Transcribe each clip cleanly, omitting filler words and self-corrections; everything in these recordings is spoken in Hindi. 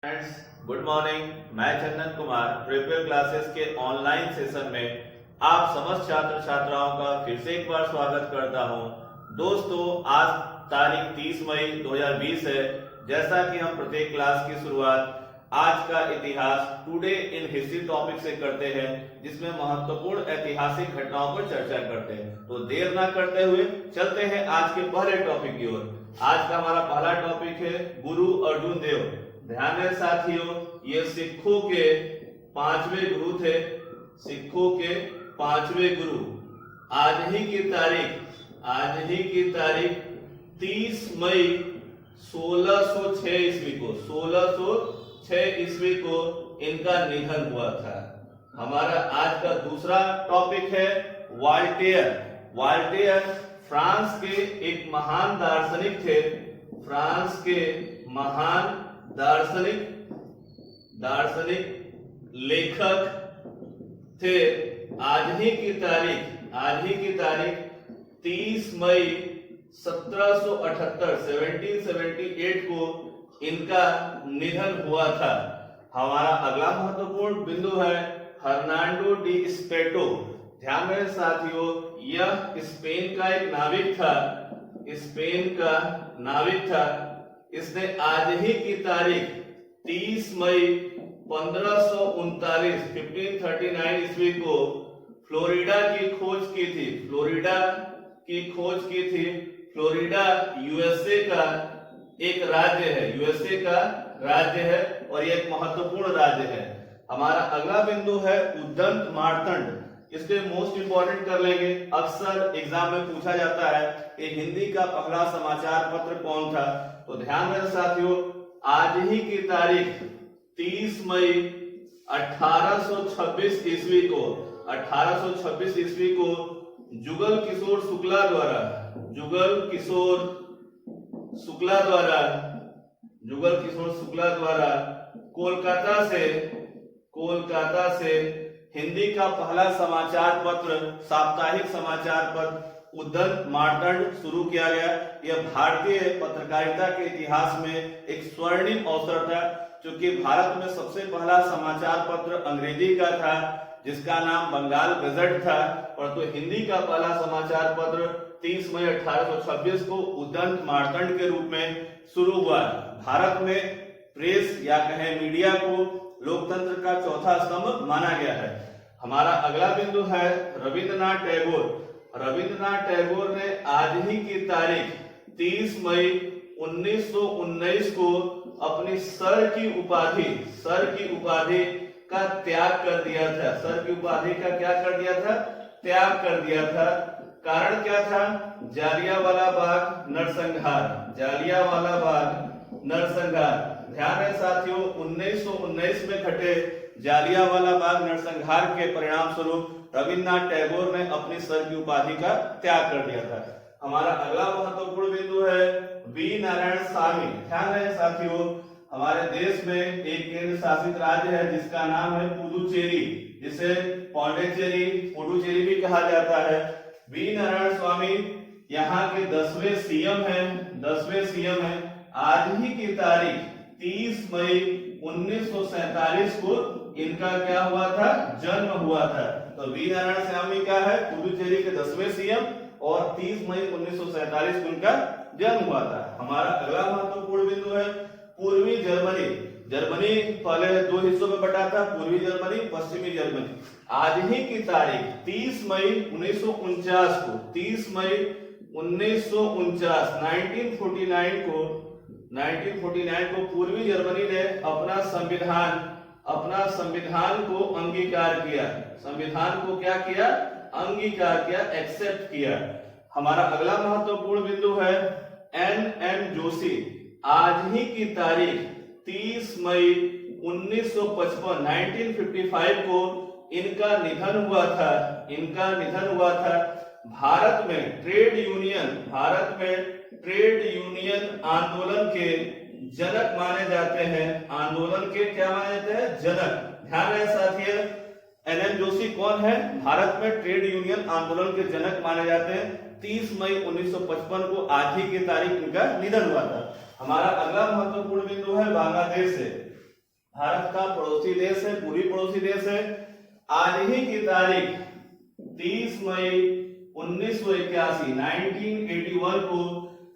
Friends, good morning. मैं चंदन कुमार प्रिपेयर क्लासेस के ऑनलाइन सेशन में आप समस्त छात्र छात्राओं का फिर से एक बार स्वागत करता हूं। दोस्तों, आज तारीख 30 मई 2020 है। जैसा कि हम प्रत्येक क्लास की शुरुआत आज का इतिहास टुडे इन हिस्ट्री टॉपिक से करते हैं, जिसमें महत्वपूर्ण ऐतिहासिक घटनाओं पर चर्चा करते हैं। तो देर ना करते हुए चलते हैं आज के पहले टॉपिक की ओर। आज का हमारा पहला टॉपिक है गुरु अर्जुन देव। ध्यान दें साथियों, ये सिखों के 5वें गुरु थे। सिखों के 5वें गुरु। आज ही की तारीख 30 मई 1606 ईस्वी को इनका निधन हुआ था। हमारा आज का दूसरा टॉपिक है वॉल्टेयर। वॉल्टेयर फ्रांस के एक महान दार्शनिक थे। फ्रांस के महान दार्शनिक लेखक थे। आज ही की तारीख 30 मई 1778 को इनका निधन हुआ था। हमारा अगला महत्वपूर्ण बिंदु है फर्नांडो डी स्पेटो। ध्यान रहे साथियों, यह स्पेन का एक नाविक था। इसने आज ही की तारीख 30 मई 1539 ईस्वी को फ्लोरिडा की खोज की थी। फ्लोरिडा यूएसए का एक राज्य है और यह एक महत्वपूर्ण राज्य है। हमारा अगला बिंदु है उद्दंत मार्तंड। इसके मोस्ट इंपॉर्टेंट कर लेंगे। अक्सर एग्जाम में पूछा जाता है कि हिंदी का पहला समाचार पत्र कौन था। तो ध्यान रहे साथियों, आज ही की तारीख 30 मई 1826 ईस्वी को जुगल किशोर शुक्ला द्वारा कोलकाता से हिंदी का पहला समाचार पत्र, साप्ताहिक समाचार पत्र उद्दंत मार्तंड शुरू किया गया। यह भारतीय पत्रकारिता के इतिहास में एक स्वर्णिम अवसर था, क्योंकि भारत में सबसे पहला समाचार पत्र अंग्रेजी का था, जिसका नाम बंगाल गजट था, और तो हिंदी का पहला समाचार पत्र 30 मई 1826 को उद्दंत मार्तंड के रूप में शुरू हुआ। भारत में प्रेस या कहें मीडिया को लोकतंत्र का चौथा स्तंभ माना गया है। हमारा अगला बिंदु है रविंद्रनाथ टैगोर ने आज ही की तारीख 30 मई 1919 को अपनी सर की उपाधि का त्याग कर दिया था। सर की उपाधि का क्या कर दिया था? त्याग कर दिया था। कारण क्या था? जालियांवाला बाग नरसंहार। ध्यान है साथियों, 1919 में घटे जालियांवाला बाग नरसंहार के परिणाम स्वरूप रविंद्रनाथ टैगोर ने अपनी सर की उपाधि का त्याग कर दिया था। हमारा अगला महत्वपूर्ण बिंदु है वी नारायण स्वामी। ध्यान रहे साथियों, हमारे देश में एक केंद्र शासित राज्य है जिसका नाम है पुडुचेरी, जिसे पुडुचेरी भी कहा जाता है। वी नारायण स्वामी यहाँ के 10वें सीएम हैं। आज ही की तारीख 30 मई 1947 को इनका क्या हुआ था? जन्म हुआ था। तो वी नारायण स्वामी क्या है? पुडुचेरी के 10वें सीएम, और 30 मई 1947 को इनका जन्म हुआ था। हमारा अगला महत्वपूर्ण बिंदु है पूर्वी जर्मनी पहले दो हिस्सों में बटा था, पूर्वी जर्मनी, पश्चिमी जर्मनी। आज ही की तारीख 30 मई 1949 को 1949 को पूर्वी जर्मनी ने अपना संविधान को अंगीकार किया। संविधान को क्या किया? अंगीकार किया, एक्सेप्ट किया। हमारा अगला महत्वपूर्ण बिंदु है एन जोशी। आज ही की तारीख 30 मई 1955 को इनका निधन हुआ था। भारत में ट्रेड यूनियन आंदोलन के जनक माने जाते हैं। आंदोलन के क्या माने जाते हैं? जनक। ध्यान रहे साथियों, एन जोशी कौन है? भारत में ट्रेड यूनियन आंदोलन के जनक माने जाते हैं। 30 मई 1955 को आज ही की तारीख इनका निधन हुआ था। हमारा अगला महत्वपूर्ण बिंदु है बांग्लादेश से। भारत का पड़ोसी देश है, पूरी पड़ोसी देश है। आज ही की तारीख 30 मई 1981 1981 को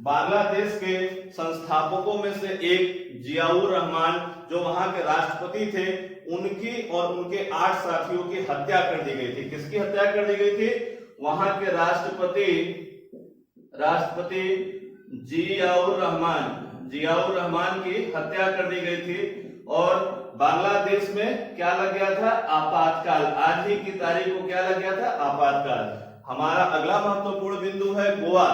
बांग्लादेश के संस्थापकों में से एक जियाउर रहमान, जो वहां के राष्ट्रपति थे, उनकी और उनके 8 साथियों की हत्या कर दी गई थी। किसकी हत्या कर दी गई थी? वहां के राष्ट्रपति जियाउर रहमान की हत्या कर दी गई थी। और बांग्लादेश में क्या लग गया था? आपातकाल। आज ही की तारीख को क्या लग गया था? आपातकाल। हमारा अगला महत्वपूर्ण बिंदु है गोवा।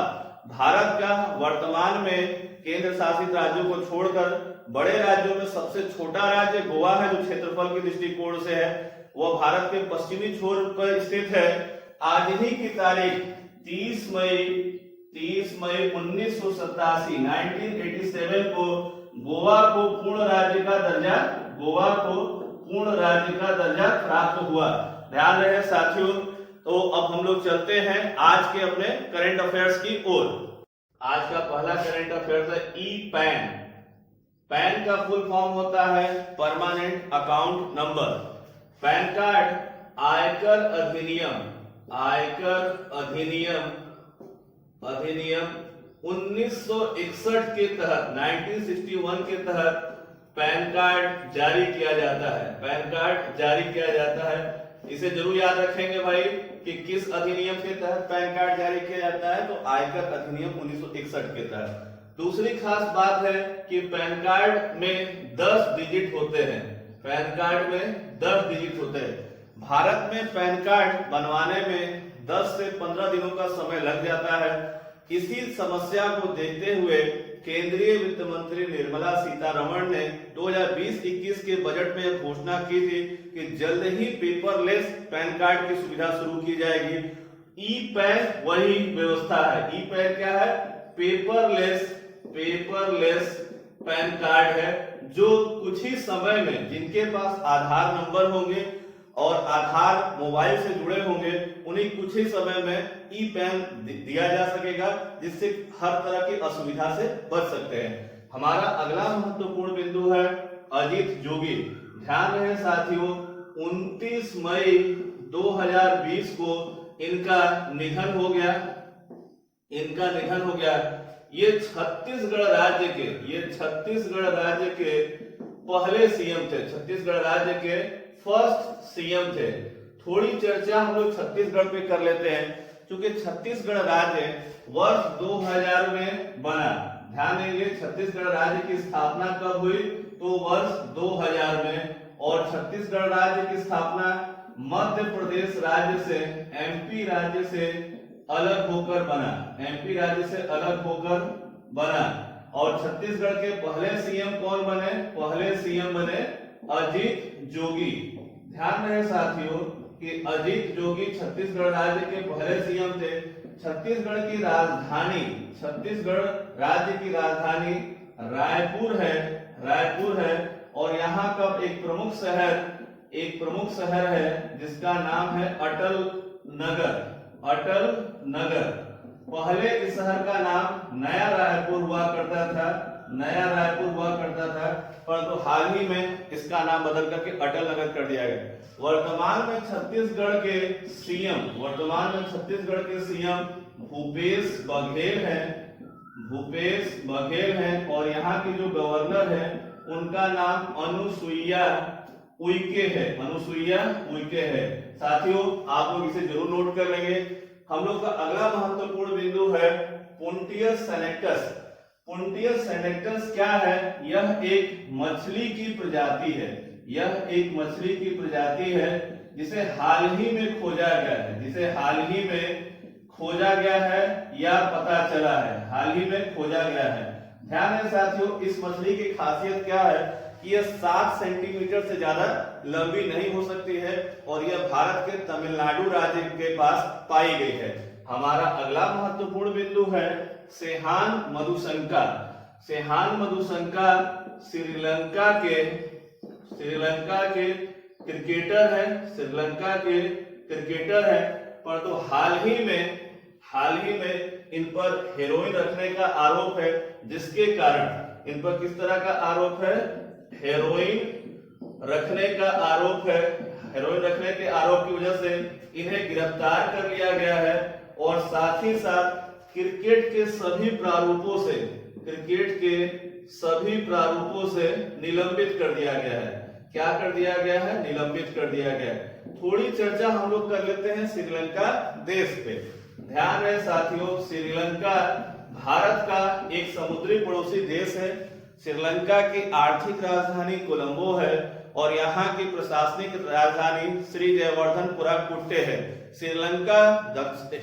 भारत का वर्तमान में केंद्र शासित राज्यों को छोड़कर बड़े राज्यों में सबसे छोटा राज्य गोवा है, जो क्षेत्रफल के दृष्टिकोण से है वह भारत के पश्चिमी छोर पर स्थित है। आज ही की तारीख 30 मई 1987 1987 को गोवा को पूर्ण राज्य का दर्जा प्राप्त हुआ। ध्यान रहे साथियों। तो अब हम लोग चलते हैं आज के अपने करंट अफेयर्स की ओर। आज का पहला करंट अफेयर्स है ई पैन। पैन का फुल फॉर्म होता है permanent account number. Pan card आयकर अधिनियम 1961 के तहत 1961 के तहत पैन कार्ड जारी किया जाता है। इसे जरूर याद रखेंगे भाई कि किस अधिनियम के तहत पैन कार्ड जारी किया जाता है, तो आयकर अधिनियम 1961 के तहत। दूसरी खास बात है कि पैन कार्ड में 10 डिजिट होते हैं। भारत में पैन कार्ड बनवाने में 10 से 15 दिनों का समय लग जाता है। इसी समस्या को देखते हुए केंद्रीय वित्त मंत्री निर्मला सीतारमण ने 2020-21 के बजट में घोषणा की थी कि जल्द ही पेपरलेस पैन कार्ड की सुविधा शुरू की जाएगी। ई पैन वही व्यवस्था है। ई पैन क्या है? पेपरलेस पैन कार्ड है, जो कुछ ही समय में जिनके पास आधार नंबर होंगे और आधार मोबाइल से जुड़े होंगे, उन्हीं कुछ ही समय में ई पैन दिया जा सकेगा, जिससे हर तरह की असुविधा से बच सकते हैं। हमारा अगला महत्वपूर्ण बिंदु है अजीत जोगी। ध्यान रहे साथियों, 29 मई 2020 को इनका निधन हो गया। ये छत्तीसगढ़ राज्य के पहले सीएम थे। छत्तीसगढ़ राज्य के फर्स्ट सीएम थे। थोड़ी चर्चा हम लोग छत्तीसगढ़ पे कर लेते हैं, क्योंकि छत्तीसगढ़ राज्य वर्ष 2000 में बना। ध्यान देंगे, छत्तीसगढ़ राज्य की स्थापना कब हुई? तो वर्ष 2000 में। और छत्तीसगढ़ राज्य की स्थापना मध्य प्रदेश राज्य से, एमपी राज्य से अलग होकर बना। और छत्तीसगढ़ के पहले सीएम कौन बने? पहले सीएम बने अजीत जोगी। ध्यान रहे साथियों कि अजीत जोगी छत्तीसगढ़ राज्य के पहले सीएम थे। छत्तीसगढ़ राज्य की राजधानी रायपुर है। और यहाँ का एक प्रमुख शहर है जिसका नाम है अटल नगर। पहले इस शहर का नाम नया रायपुर हुआ करता था, परंतु हाल ही में इसका नाम बदल करके अटल नगर कर दिया गया। वर्तमान में छत्तीसगढ़ के सीएम भूपेश बघेल हैं। और यहाँ की जो गवर्नर है उनका नाम अनुसुईया उइके है। साथियों, आप लोग इसे जरूर नोट कर लेंगे। हम लोग का अगला महत्वपूर्ण बिंदु है पुंटियस सेनेक्टस क्या है? यह एक मछली की प्रजाति है जिसे हाल ही में खोजा गया है या पता चला है। हाल ही में खोजा गया है। ध्यान है साथियों, इस मछली की खासियत क्या है कि यह 7 सेंटीमीटर से ज्यादा लंबी नहीं हो सकती है और यह भारत के तमिलनाडु राज्य के पास पाई गई है। हमारा अगला महत्वपूर्ण बिंदु है सेहान मधुशंका। श्रीलंका के क्रिकेटर है। परंतु हाल ही में इन पर हेरोइन रखने का आरोप है, जिसके कारण इन पर किस तरह का आरोप है? हेरोइन रखने का आरोप है, हेरोइन रखने के आरोप की वजह से इन्हें गिरफ्तार कर लिया गया है और साथ ही साथ क्रिकेट के सभी प्रारूपों से निलंबित कर दिया गया है। क्या कर दिया गया है? निलंबित कर दिया गया है। थोड़ी चर्चा हम लोग कर लेते हैं श्रीलंका देश पे। ध्यान रहे साथियों, श्रीलंका भारत का एक समुद्री पड़ोसी देश है। श्रीलंका की आर्थिक राजधानी कोलंबो है और यहाँ की प्रशासनिक राजधानी श्री जयवर्धनपुरा कुट्टे है। श्रीलंका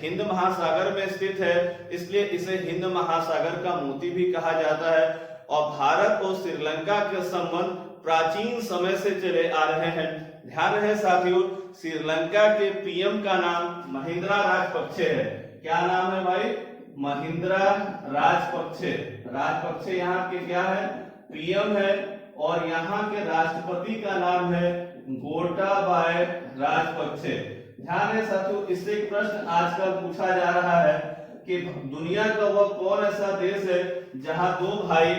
हिंद महासागर में स्थित है, इसलिए इसे हिंद महासागर का मोती भी कहा जाता है। और भारत और श्रीलंका के संबंध प्राचीन समय से चले आ रहे हैं। ध्यान रहे साथियों, श्रीलंका के पीएम का नाम महिंद्रा राजपक्षे है। क्या नाम है भाई? महिंद्रा राजपक्षे। राजपक्षे यहाँ के क्या है? पीएम है। और यहाँ के राष्ट्रपति का नाम है गोटाबाय राजपक्षे। ध्यान है साथियों, इससे एक प्रश्न आजकल पूछा जा रहा है कि दुनिया का वह कौन ऐसा देश है जहां दो भाई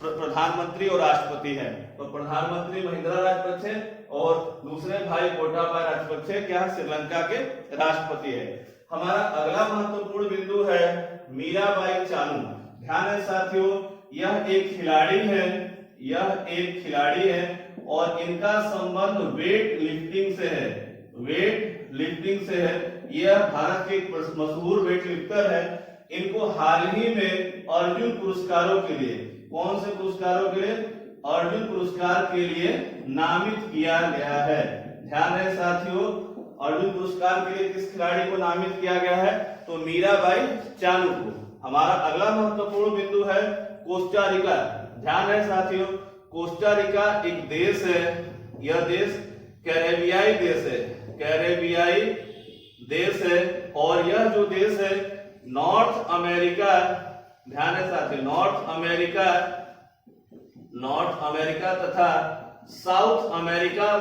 प्रधानमंत्री और राष्ट्रपति हैं? तो प्रधानमंत्री महिंद्रा राजपक्षे और दूसरे भाई गोटाबाय राजपक्षे क्या श्रीलंका के राष्ट्रपति है। हमारा अगला महत्वपूर्ण बिंदु है मीराबाई चानू। ध्यान है साथियों, यह एक खिलाड़ी है और इनका संबंध वेट लिफ्टिंग से है। यह भारत के मशहूर वेट लिफ्टर है। इनको हाल ही में अर्जुन पुरस्कारों के लिए, कौन से पुरस्कारों के लिए? अर्जुन पुरस्कार के लिए नामित किया गया है। ध्यान रहे साथियों, अर्जुन पुरस्कार के लिए किस खिलाड़ी को नामित किया गया है? तो मीराबाई चानू को। हमारा अगला महत्वपूर्ण बिंदु है कोस्टा रिका। ध्यान रहे साथियों, कोस्टा रिका एक देश है। यह देश कैरेबियाई देश है और यह जो देश है नॉर्थ अमेरिका, ध्यान है साथियों, नॉर्थ अमेरिका तथा साउथ अमेरिका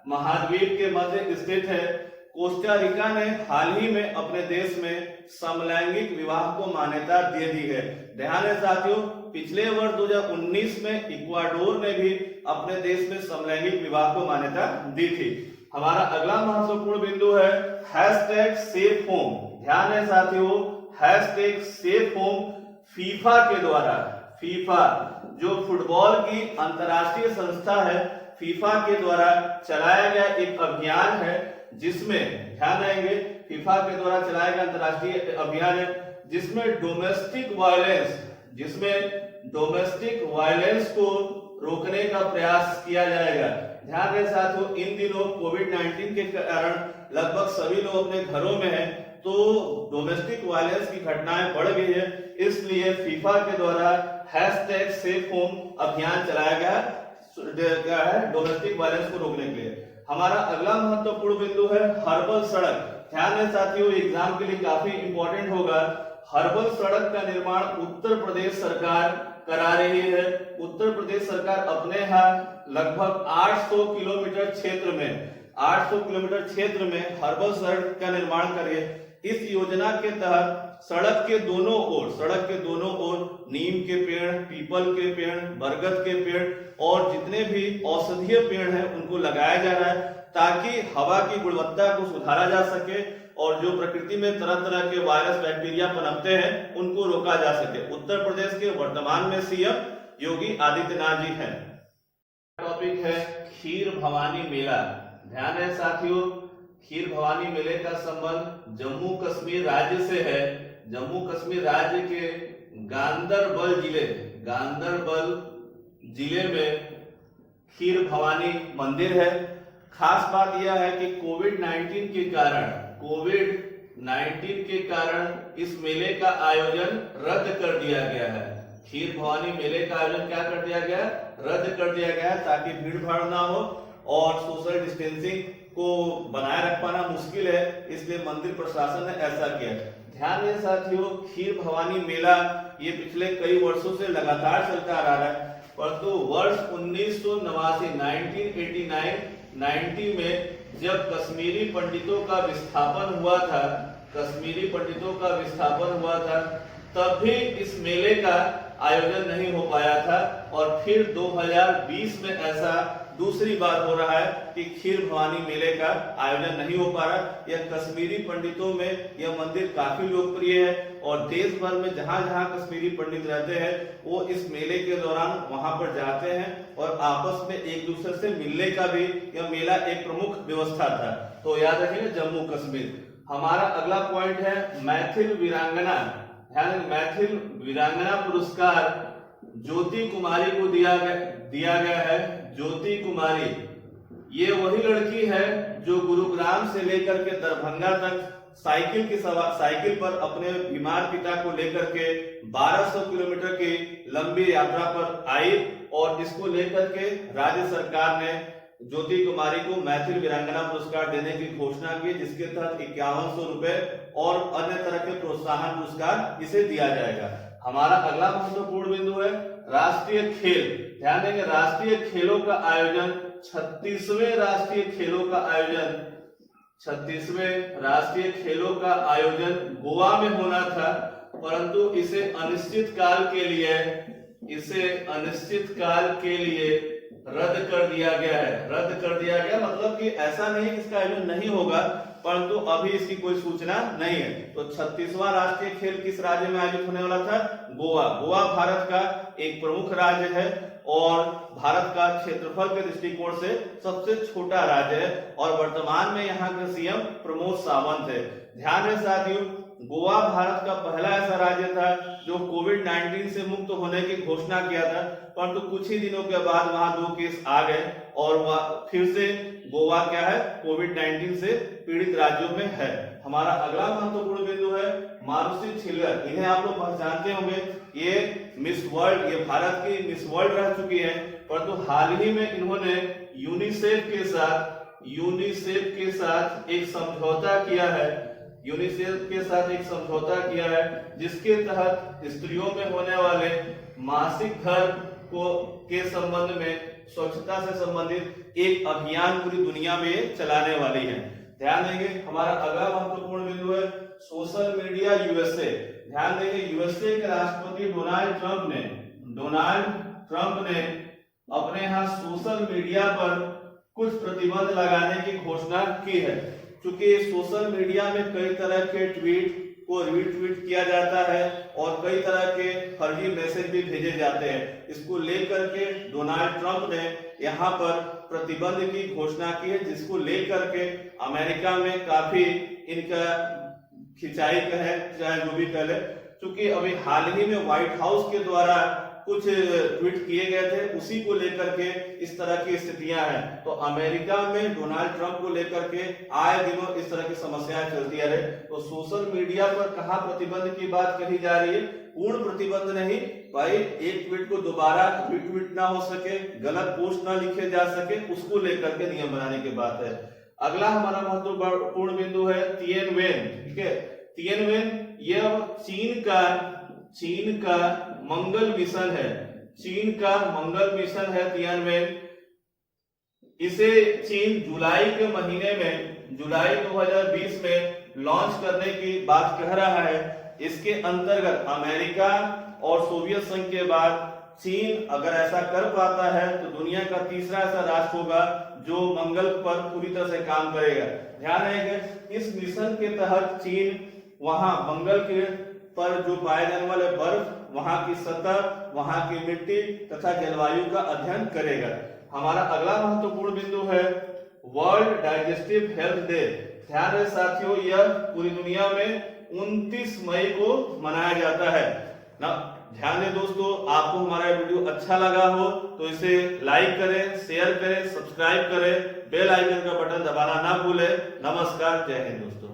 महाद्वीप के मध्य स्थित है। कोस्टा रिका ने हाल ही में अपने देश में समलैंगिक विवाह को मान्यता दे दी है। ध्यान है साथियों, पिछले वर्ष 2019 में इक्वाडोर ने भी अपने देश में समलैंगिक विवाह को मान्यता दी थी। हमारा अगला महत्वपूर्ण बिंदु है #SafeHome। ध्यान है साथियों, #SafeHome फीफा के द्वारा, फीफा जो फुटबॉल की अंतर्राष्ट्रीय संस्था है, फीफा के द्वारा चलाया गया एक अभियान है जिसमें, ध्यान रहेंगे, फीफा के द्वारा चलाया गया अंतर्राष्ट्रीय अभियान है जिसमें डोमेस्टिक वायलेंस को रोकने का प्रयास किया जाएगा। ध्यान रहे साथियों, इन दिनों कोविड-19 के कारण लगभग सभी लोग अपने घरों में हैं, तो डोमेस्टिक वायलेंस की घटनाएं बढ़ गई है। इसलिए फीफा के द्वारा #SafeHome अभियान चलाया गया है डोमेस्टिक वायलेंस को रोकने के लिए। हमारा अगला महत्वपूर्ण बिंदु है हर्बल सड़क। ध्यान है साथियों, एग्जाम के लिए काफी इंपॉर्टेंट होगा। हर्बल सड़क का निर्माण उत्तर प्रदेश सरकार करा रही है। उत्तर प्रदेश सरकार अपने यहाँ लगभग 800 किलोमीटर क्षेत्र में हर्बल सड़क का निर्माण कर रही है। इस योजना के तहत सड़क के दोनों ओर नीम के पेड़, पीपल के पेड़, बरगद के पेड़ और जितने भी औषधीय पेड़ हैं उनको लगाया जा रहा है ताकि हवा की गुणवत्ता को सुधारा जा सके और जो प्रकृति में तरह तरह के वायरस बैक्टीरिया पनपते हैं उनको रोका जा सके। उत्तर प्रदेश के वर्तमान में सीएम योगी आदित्यनाथ जी हैं। टॉपिक है खीर भवानी मेला। ध्यान है साथियों, खीर भवानी मेले का संबंध जम्मू कश्मीर राज्य से है। जम्मू कश्मीर राज्य के गांदरबल जिले में खीर भवानी मंदिर है। खास बात यह है कि कोविड-19 के कारण इस मेले का आयोजन रद्द कर दिया गया है। खीर भवानी मेले का आयोजन क्या कर दिया गया? रद्द कर दिया गया ताकि भीड़ भाड़ ना हो और सोशल डिस्टेंसिंग को बनाए रख पाना मुश्किल है, इसलिए मंदिर प्रशासन ने ऐसा किया। ध्यान दें साथियों, खीर भवानी मेला ये पिछले कई वर्षों से लगातार चलता आ रहा है, परंतु वर्ष 1990 में जब कश्मीरी पंडितों का विस्थापन हुआ था तब भी इस मेले का आयोजन नहीं हो पाया था। और फिर 2020 में ऐसा दूसरी बार हो रहा है कि खीर भवानी मेले का आयोजन नहीं हो पा रहा। यह कश्मीरी पंडितों में यह मंदिर काफी लोकप्रिय है और देश भर में जहां जहां कश्मीरी पंडित रहते हैं वो इस मेले के दौरान वहां पर जाते हैं और आपस में एक दूसरे से मिलने का भी यह मेला एक प्रमुख व्यवस्था था। तो याद रखिएगा जम्मू कश्मीर। हमारा अगला पॉइंट है मैथिल वीरांगना। मैथिल वीरांगना पुरस्कार ज्योति कुमारी को दिया गया है। ज्योति कुमारी ये वही लड़की है जो गुरुग्राम से लेकर के दरभंगा तक साइकिल पर अपने बीमार पिता को लेकर के 1200 किलोमीटर की लंबी यात्रा पर आई और इसको लेकर के राज्य सरकार ने ज्योति कुमारी को मैथिल वीरांगना पुरस्कार देने की घोषणा की, जिसके तहत 5100 रुपए और अन्य तरह के प्रोत्साहन पुरस्कार इसे दिया जाएगा। हमारा अगला महत्वपूर्ण बिंदु है राष्ट्रीय खेल। ध्यान देंगे राष्ट्रीय खेलों का आयोजन 36वें राष्ट्रीय खेलों का आयोजन 36वें राष्ट्रीय खेलों का आयोजन गोवा में होना था, परंतु इसे अनिश्चित काल के लिए रद्द कर दिया गया है। रद्द कर दिया गया मतलब कि ऐसा नहीं है कि इसका आयोजन नहीं होगा, परंतु अभी इसकी कोई सूचना नहीं है। तो 36वां राष्ट्रीय खेल किस राज्य में आयोजित होने वाला था? गोवा। गोवा भारत का एक प्रमुख राज्य है और भारत का क्षेत्रफल के दृष्टिकोण से सबसे छोटा राज्य है और वर्तमान में यहाँ के सीएम प्रमोद सावंत है। ध्यान है साथियों, गोवा भारत का पहला ऐसा राज्य था जो कोविड-19 से मुक्त होने की घोषणा किया था, परंतु कुछ ही दिनों के बाद वहां 2 केस आ गए और फिर से गोवा क्या है कोविड-19 से पीड़ित राज्यों में है। हमारा अगला महत्वपूर्ण बिंदु है मारुति छिल्लर। इन्हें आप लोग पहचानते होंगे, ये मिस वर्ल्ड, ये भारत की मिस वर्ल्ड रह चुकी है, परंतु हाल ही में इन्होंने यूनिसेफ के साथ एक समझौता किया है जिसके तहत स्त्रियों में होने वाले मासिक धर्म के संबंध में स्वच्छता से संबंधित एक अभियान पूरी दुनिया में चलाने वाली है। ध्यान देंगे हमारा अगला महत्वपूर्ण बिंदु है सोशल मीडिया यूएसए। ध्यान देंगे यूएसए के राष्ट्रपति डोनाल्ड ट्रंप ने अपने यहाँ सोशल मीडिया पर कुछ प्रतिबंध लगाने की घोषणा की है। क्योंकि सोशल मीडिया में कई तरह के ट्वीट को रीट्वीट किया जाता है और कई तरह के फर्जी मैसेज भी भेजे जाते हैं, इसको लेकर के डोनाल्ड ट्रंप ने यहाँ पर प्रतिबंध की घोषणा की है, जिसको लेकर के अमेरिका में काफी इनका खिंचाई कहे चाहे जो भी कहे, क्योंकि अभी हाल ही में व्हाइट हाउस के द्वारा कुछ ट्वीट किए गए थे, उसी को लेकर के इस तरह की स्थितियां हैं। तो अमेरिका में डोनाल्ड ट्रंप को लेकर के आए दिनों इस तरह की समस्याएं चलती आ रही। तो सोशल मीडिया पर कहां प्रतिबंध की बात कही जा रही है? पूर्ण प्रतिबंध नहीं भाई, एक ट्वीट को दोबारा रीट्वीट ना हो सके, गलत पोस्ट ना लिखे जा सके, उसको लेकर के नियम बनाने की बात है। अगला हमारा महत्वपूर्ण बिंदु है तिएनवेन। ठीक है, तिएनवेन यह चीन का मंगल मिशन है। चीन का मंगल मिशन है तिएनवेन। इसे चीन जुलाई 2020 में लॉन्च करने की बात कह रहा है। इसके अंतर्गत अमेरिका और सोवियत संघ के बाद चीन अगर ऐसा कर पाता है तो दुनिया का तीसरा ऐसा राष्ट्र होगा जो मंगल पर पूरी तरह से काम करेगा। ध्यान रखें, इस मिशन के तहत चीन वहां मंगल के पर जो पाए जाने वाले बर्फ, वहां की सतह, वहां की मिट्टी तथा जलवायु का अध्ययन करेगा। हमारा अगला महत्वपूर्ण बिंदु है वर्ल्ड डाइजेस्टिव हेल्थ डे। ध्यान रहे साथियों, यह पूरी दुनिया में 29 मई को मनाया जाता है ना। ध्यान दें दोस्तों, आपको हमारा वीडियो अच्छा लगा हो तो इसे लाइक करें, शेयर करें, सब्सक्राइब करें, बेल आइकन का बटन दबाना ना भूलें। नमस्कार, जय हिंद दोस्तों।